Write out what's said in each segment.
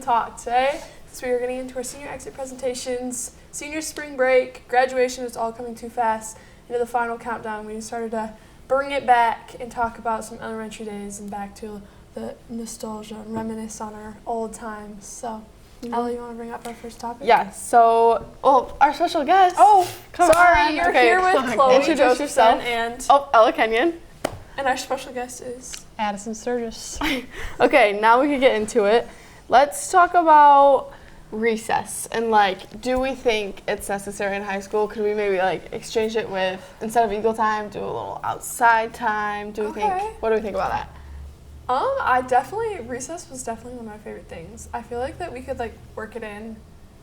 talk today. So we are getting into our senior exit presentations, senior spring break, graduation is all coming too fast. Into the final countdown, we started to bring it back and talk about some elementary days and back to the nostalgia and reminisce on our old times. So, Ellie, you want to bring up our first topic? Yeah, so, our special guest. Oh, come sorry, on. you're Okay. here with Chloe Introduce Josephson yourself. and Ella Kenyon. our special guest is Addison Sturgis. Okay, now we can get into it. Let's talk about recess and do we think it's necessary in high school? Could we maybe exchange it with, instead of eagle time, do a little outside time? What do we think about that? Recess was definitely one of my favorite things. I feel like that we could work it in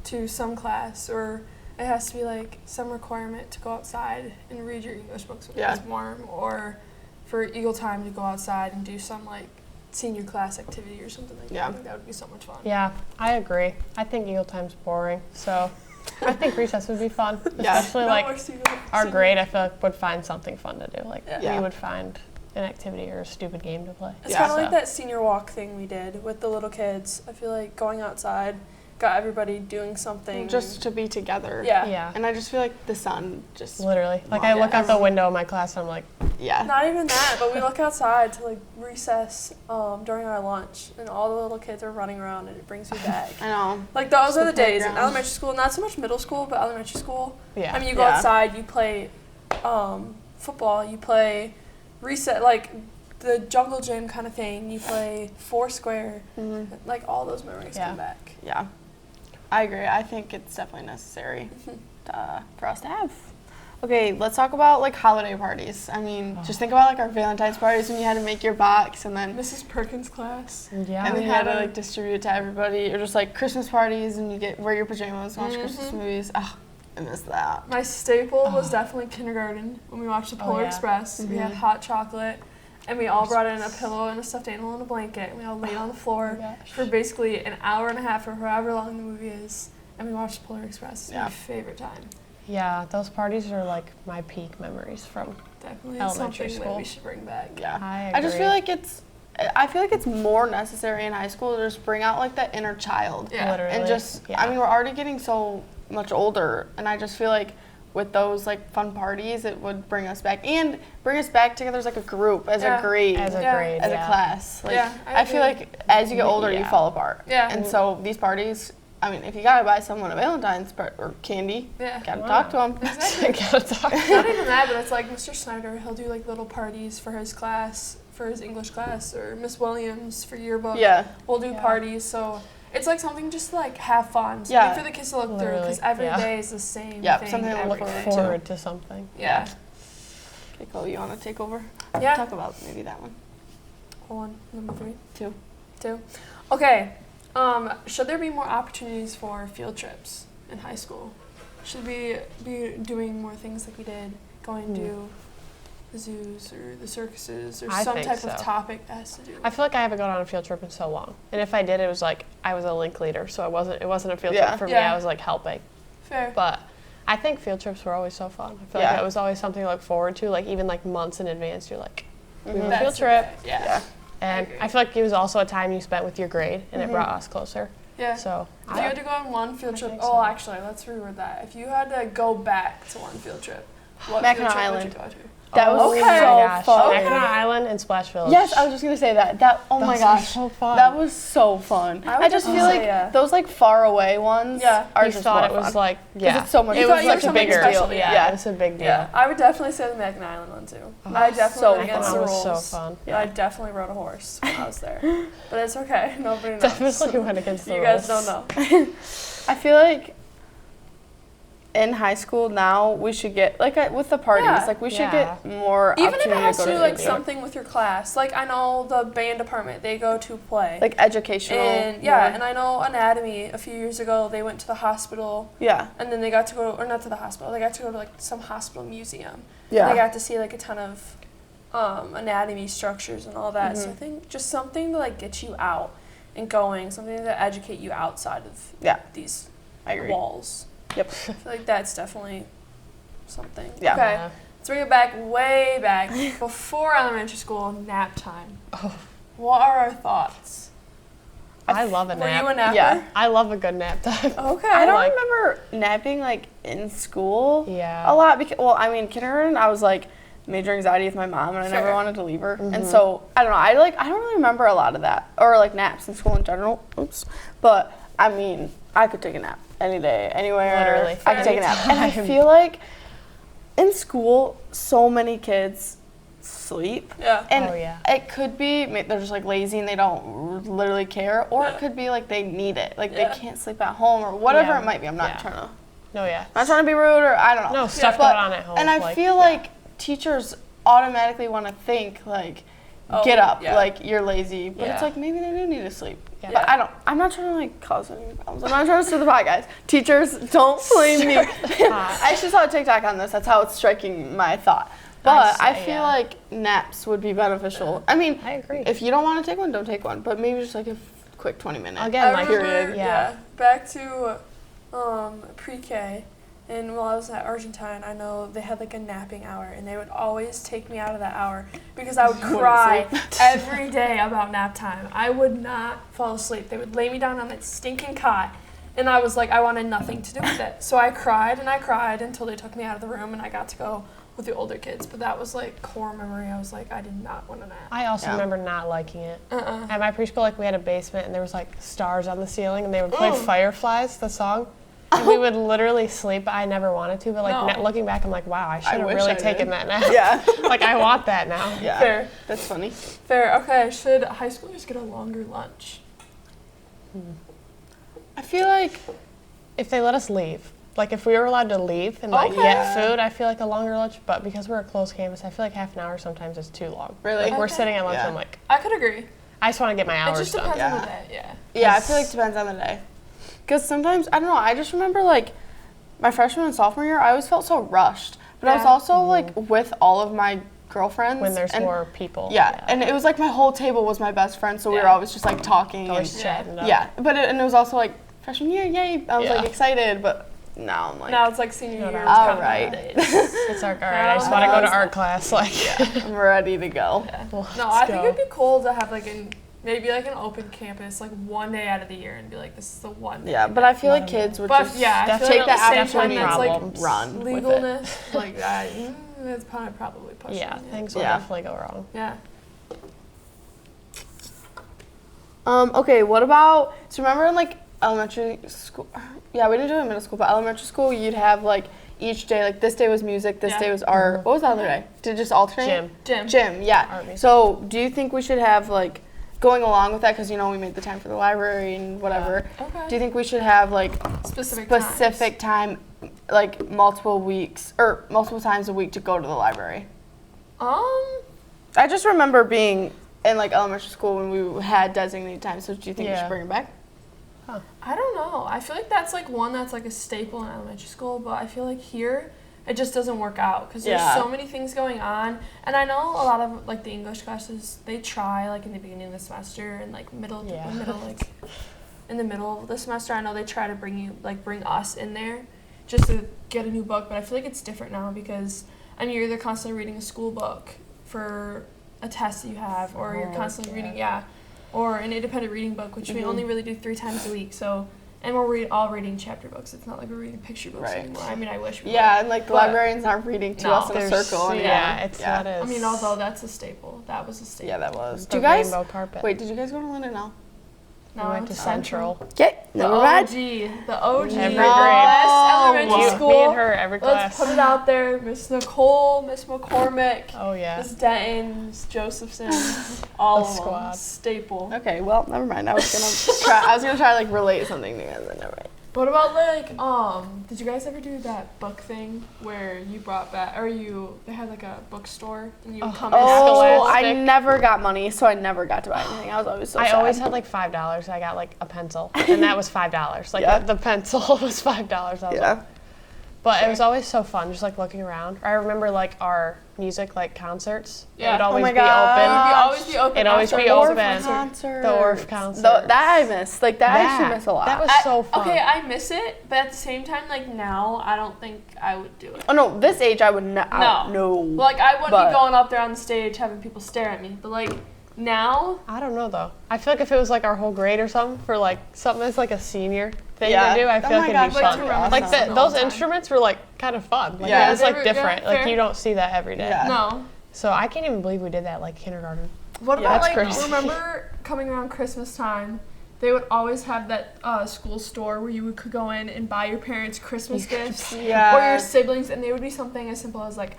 to some class, or it has to be some requirement to go outside and read your English books when it's warm, or for eagle time to go outside and do some senior class activity or something like that. I think that would be so much fun. Yeah, I agree. I think eagle time's boring, so I think recess would be fun. Especially our grade, I feel like would find something fun to do. We would find an activity or a stupid game to play. It's kind of like that senior walk thing we did with the little kids. I feel like going outside got everybody doing something. Just to be together. Yeah. And I just feel like the sun just... Literally. I look out the window of my class and I'm like... Yeah. Not even that, but we look outside to recess during our lunch, and all the little kids are running around, and it brings me back. I know. Those are the days in elementary school, not so much middle school, but elementary school. Yeah. I mean, you go outside, you play football, you play reset, the jungle gym kind of thing, you play Foursquare, all those memories come back. Yeah. I agree. I think it's definitely necessary for us to have. Okay, let's talk about holiday parties. I mean, just think about our Valentine's parties when you had to make your box and then Mrs. Perkins' class. Yeah. And then you had to distribute it to everybody, or just Christmas parties and you wear your pajamas and watch Christmas movies. Oh, I miss that. My staple was definitely kindergarten when we watched the Polar Express. We had hot chocolate, and we all brought in a pillow and a stuffed animal and a blanket, and we all laid on the floor for basically an hour and a half or however long the movie is, and we watched Polar Express. It's my favorite time. Yeah, those parties are my peak memories from definitely elementary something school. that we should bring back. Yeah, I agree. I just feel like it's more necessary in high school to just bring out that inner child. Yeah, literally. And just, I mean, we're already getting so much older, and I just feel like with those fun parties, it would bring us back together as a group, as a grade, as a class. I feel like as you get older, you fall apart. Yeah. And so these parties, I mean, if you gotta buy someone a Valentine's or candy, gotta talk to them. Exactly. Gotta talk. Not even that, but it's Mr. Snyder, he'll do little parties for his class, for his English class, or Miss Williams for yearbook. Yeah. We'll do parties, so it's something just to have fun. Something for the kids to look through, because every day is the same thing. Something to look forward to something. Yeah. Okay, Chloe, you wanna take over? Yeah. Talk about maybe that one. Hold on, number 3. 2. Okay. Should there be more opportunities for field trips in high school? Should we be doing more things like we did, going to the zoos or the circuses or some type of topic that has to do? I feel like I haven't gone on a field trip in so long, and if I did, it was I was a link leader, so it wasn't a field trip for me. I was helping. Fair. But I think field trips were always so fun. I feel like it was always something to look forward to. Even months in advance, you're we have a field trip. Yeah. And I feel like it was also a time you spent with your grade, and it brought us closer. Yeah. So if you had to go on one field trip, actually, let's reword that. If you had to go back to one field trip, what field trip would you go to? That was so fun. Mackinac Island and Splash Village. Yes, I was just gonna say that. Oh my gosh, so fun. That was so fun. I just feel like those far away ones are just thought more it was fun. because it's so much. It was a bigger deal. Yeah, it's a big deal. Yeah, I would definitely say the Mackinac Island one too. I definitely went against the rules. So fun. Yeah. I definitely rode a horse when I was there, but it's okay. Nobody knows. Definitely went against the rules. You guys don't know. I feel like in high school now we should get with the parties we should get more even if it has to do something something with your class. I know the band department, they go to play educational and and I know anatomy a few years ago they went to the hospital and then they got to go or not to the hospital, they got to go to some hospital museum. They got to see a ton of anatomy structures and all that. So I think just something to get you out and going, something to educate you outside of these walls. Yep. I feel like that's definitely something. Yeah. Okay. Let's bring it way back, before elementary school, nap time. Oh. What are our thoughts? I love a nap. Were you a napper? Yeah. I love a good nap time. Okay. I don't remember napping, like, in school Yeah. a lot. Because, well, I mean, kindergarten, I was, like, major anxiety with my mom, and I never wanted to leave her. Mm-hmm. And so, I don't know. I don't really remember a lot of that. Or, like, naps in school in general. Oops. But, I mean, I could take a nap any day, anywhere. Literally. I could take a nap. And I feel like in school, so many kids sleep. Yeah. And it could be they're just like lazy and they don't literally care, or it could be like they need it. Like they can't sleep at home or whatever it might be. I'm not trying to. No, I'm not trying to be rude or I don't know. No, stuff going on at home. And I feel like teachers automatically want to think like, get up, like you're lazy. But it's like maybe they do need to sleep. Yeah. But I'm not trying to like cause any problems. I'm not trying to stir the pot, guys. Teachers, don't blame me. I actually saw a TikTok on this. That's how it's striking my thought. But I feel like naps would be beneficial. I mean, I agree. If you don't want to take one, don't take one. But maybe just like a quick 20-minute period. Yeah. Back to pre-K, and while I was at Argentine, I know they had like a napping hour, and they would always take me out of that hour because I would cry every day about nap time. I would not fall asleep. They would lay me down on that stinking cot, and I was like, I wanted nothing to do with it. So I cried and I cried until they took me out of the room, and I got to go with the older kids. But that was like core memory. I was like, I did not want to nap. I also remember not liking it. At my preschool, like we had a basement and there was like stars on the ceiling and they would play Fireflies, the song. And we would literally sleep. I never wanted to, but like looking back, I'm like, wow, I should have really taken that nap. Yeah. Like I want that now. Yeah. Fair. That's funny. Fair. Okay, should high schoolers get a longer lunch? I feel like if they let us leave. Like, if we were allowed to leave and, like, get food, I feel like a longer lunch. But because we're a closed campus, I feel like half an hour sometimes is too long. Really? Like, we're sitting at lunch and I'm like... I could agree. I just want to get my hours done. It just depends on the day, Yeah, I feel like it depends on the day. Because sometimes, I don't know, I just remember, like, my freshman and sophomore year, I always felt so rushed. But I was also, like, with all of my girlfriends. When there's more people. Yeah, and it was, like, my whole table was my best friend, so we were always just, like, talking. Always chatting up. Yeah, but it was also, like, freshman year, yay. I was, like, excited, but... Now I'm like... Now it's like senior year. All right. It's like, all right, I just want to go to art class. Like, I'm ready to go. Yeah. Well, no, I think it'd be cool to have like maybe like an open campus like one day out of the year and be like, this is the one day. Yeah, but I feel like kids would just take that opportunity and like run legalness with it. like that. That's probably pushing. Yeah, things will definitely go wrong. Yeah. Okay, what about... So remember in like elementary school... Yeah, we didn't do it in middle school, but elementary school, you'd have, like, each day, like, this day was music, this day was art. What was the other day? Did it just alternate? Gym, yeah. Art, so, do you think we should have, like, going along with that, because, you know, we made the time for the library and whatever. Okay. Do you think we should have, like, specific time, like, multiple times a week to go to the library? I just remember being in, like, elementary school when we had designated time, so do you think we should bring it back? Huh. I don't know. I feel like that's like one that's like a staple in elementary school, but I feel like here it just doesn't work out because there's so many things going on. And I know a lot of like the English classes, they try like in the beginning of the semester and like in the middle of the semester, I know they try to bring us in there just to get a new book. But I feel like it's different now because I mean you're either constantly reading a school book for a test that you have, or you're constantly reading or an independent reading book, which we only really do 3 times a week. So, and we're all reading chapter books. It's not like we're reading picture books anymore. I mean, I wish we were. Yeah, and like the librarians aren't reading to us in a circle anymore. That is. I mean, although that's a staple. That was a staple. Yeah, that was. The rainbow carpet. Wait, did you guys go to Linden now? No, we went to Central. Okay, the OG. Every grade. Elementary school. Me and her, every class. Let's put it out there. Miss Nicole, Miss McCormick. Oh, yeah. Miss Denton, Miss Josephson. All of them. Staple. Okay, well, never mind. I was gonna try like relate something to you, and then never mind. What about like, did you guys ever do that book thing where you brought back, they had like a bookstore and you would come in? Oh, I never got money, so I never got to buy anything. I was always so sad. I always had like $5. I got like a pencil, and that was $5. Like the pencil was $5. But it was always so fun, just like looking around. I remember like our music like concerts. Yeah. It would always be open. It'd always be open. The Orff concert. That I miss. Like that I actually miss a lot. That was so fun. Okay, I miss it, but at the same time, like now, I don't think I would do it. Oh no, this age I would not. No. Like I wouldn't be going up there on the stage having people stare at me. But like Now? I don't know, though. I feel like if it was, like, our whole grade or something for, like, something that's, like, a senior thing to do, I feel like it'd be fun. Awesome. Like, those instruments were, like, kind of fun. Like, it was, like, different. Like, you don't see that every day. Yeah. No. So I can't even believe we did that, like, kindergarten. What about, like, remember coming around Christmas time, they would always have that school store where you could go in and buy your parents Christmas gifts or your siblings, and they would be something as simple as, like,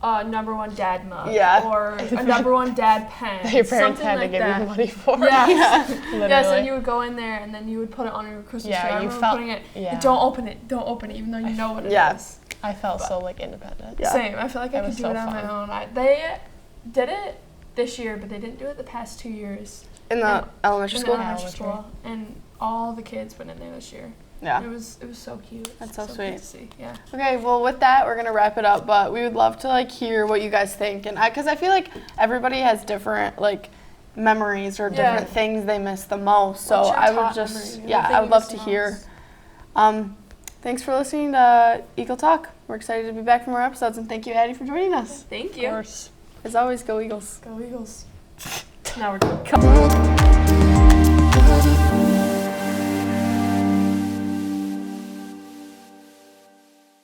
#1 dad mug or a #1 dad pen. That your parents had like to give you money for. Yes. Yes, and you would go in there and then you would put it on your Christmas tree. I remember putting it, don't open it, even though you know what it is. I felt so, like, independent. Yeah. Same. I feel like I could do it on my own. They did it this year, but they didn't do it the past 2 years. In the elementary school? Elementary school. And all the kids went in there this year. Yeah. It was so cute. That's so sweet. Cute to see. Yeah. Okay, well, with that, we're going to wrap it up, but we would love to, like, hear what you guys think. And because I feel like everybody has different, like, memories or different things they miss the most. So I would just, I would love to hear. Thanks for listening to Eagle Talk. We're excited to be back for more episodes, and thank you, Addie, for joining us. Thank you. Of course. As always, go Eagles. Go Eagles. Now we're done.